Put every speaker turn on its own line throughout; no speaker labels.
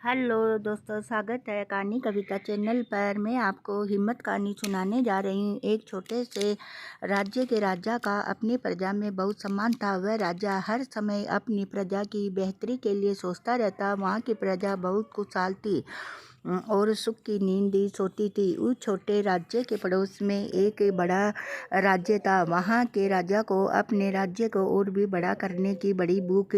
Hello दोस्तों, स्वागत है कहानी कविता चैनल पर। मैं आपको हिम्मत कहानी सुनाने जा रही हूँ। एक छोटे से राज्य के राजा का अपनी प्रजा में बहुत सम्मान था। वह राजा हर समय अपनी प्रजा की बेहतरी के लिए सोचता रहता। वहाँ की प्रजा बहुत खुशहाल थी और सुख की नींद सोती थी। उस छोटे राज्य के पड़ोस में एक बड़ा राज्य था। वहाँ के राजा को अपने राज्य को और भी बड़ा करने की बड़ी भूख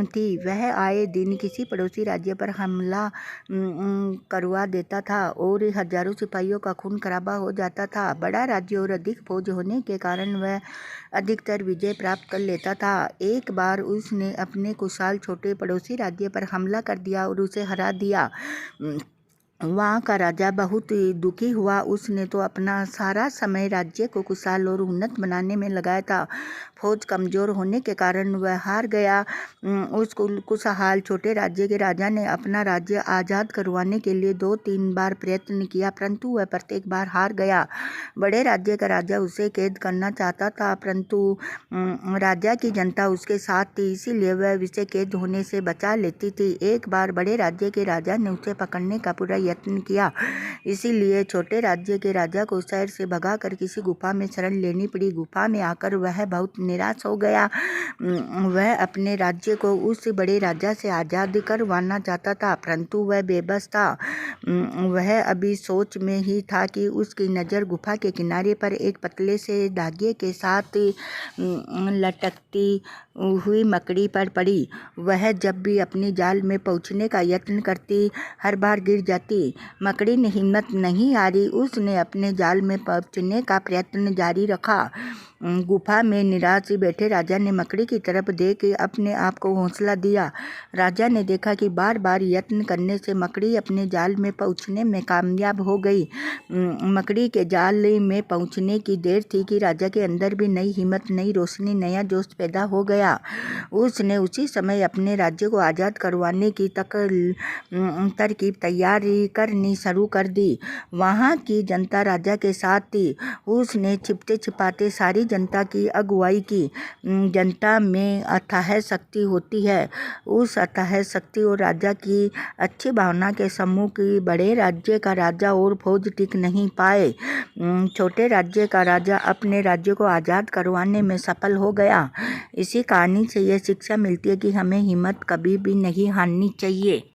थी। वह आए दिन किसी पड़ोसी राज्य पर हमला करवा देता था और हजारों सिपाहियों का खून खराबा हो जाता था। बड़ा राज्य और अधिक फौज होने के कारण वह अधिकतर विजय प्राप्त कर लेता था। एक बार उसने अपने खुशहाल छोटे पड़ोसी राज्य पर हमला कर दिया और उसे हरा दिया। वहाँ का राजा बहुत दुखी हुआ। उसने तो अपना सारा समय राज्य को खुशहाल और उन्नत बनाने में लगाया था। फौज कमजोर होने के कारण वह हार गया। उस खुशहाल छोटे राज्य के राजा ने अपना राज्य आज़ाद करवाने के लिए 2-3 बार प्रयत्न किया, परंतु वह प्रत्येक बार हार गया। बड़े राज्य का राजा उसे कैद करना चाहता था, परंतु राजा की जनता उसके साथ थी, इसीलिए वह उसे कैद होने से बचा लेती थी। एक बार बड़े राज्य के राजा ने उसे पकड़ने का पूरा यत्न किया, इसीलिए छोटे राज्य के राजा को शहर से भगाकर किसी गुफा में शरण लेनी पड़ी। गुफा में आकर वह बहुत निराश हो गया। वह अपने राज्य को उस बड़े राजा से आज़ाद करवाना चाहता था, परंतु वह बेबस था। वह अभी सोच में ही था कि उसकी नज़र गुफा के किनारे पर एक पतले से धागे के साथ लटकती हुई मकड़ी पर पड़ी। वह जब भी अपनी जाल में पहुंचने का यत्न करती, हर बार गिर जाती। मकड़ी ने हिम्मत नहीं हारी। उसने अपने जाल में पहुंचने का प्रयत्न जारी रखा। गुफा में निराश बैठे राजा ने मकड़ी की तरफ देख अपने आप को हौसला दिया। राजा ने देखा कि बार बार यत्न करने से मकड़ी अपने जाल में पहुंचने में कामयाब हो गई। मकड़ी के जाल में पहुंचने की देर थी कि राजा के अंदर भी नई हिम्मत, नई रोशनी, नया जोश पैदा हो गया। उसने उसी समय अपने राज्य को आज़ाद करवाने की तरकीब तैयारी करनी शुरू कर दी। वहाँ की जनता राजा के साथ थी। उसने छिपते छिपाते सारी जनता की अगुवाई की। जनता में अथाह शक्ति होती है। उस अथाह शक्ति और राजा की अच्छी भावना के सम्मुख की बड़े राज्य का राजा और फौज टिक नहीं पाए। छोटे राज्य का राजा अपने राज्य को आज़ाद करवाने में सफल हो गया। इसी कहानी से यह शिक्षा मिलती है कि हमें हिम्मत कभी भी नहीं हारनी चाहिए।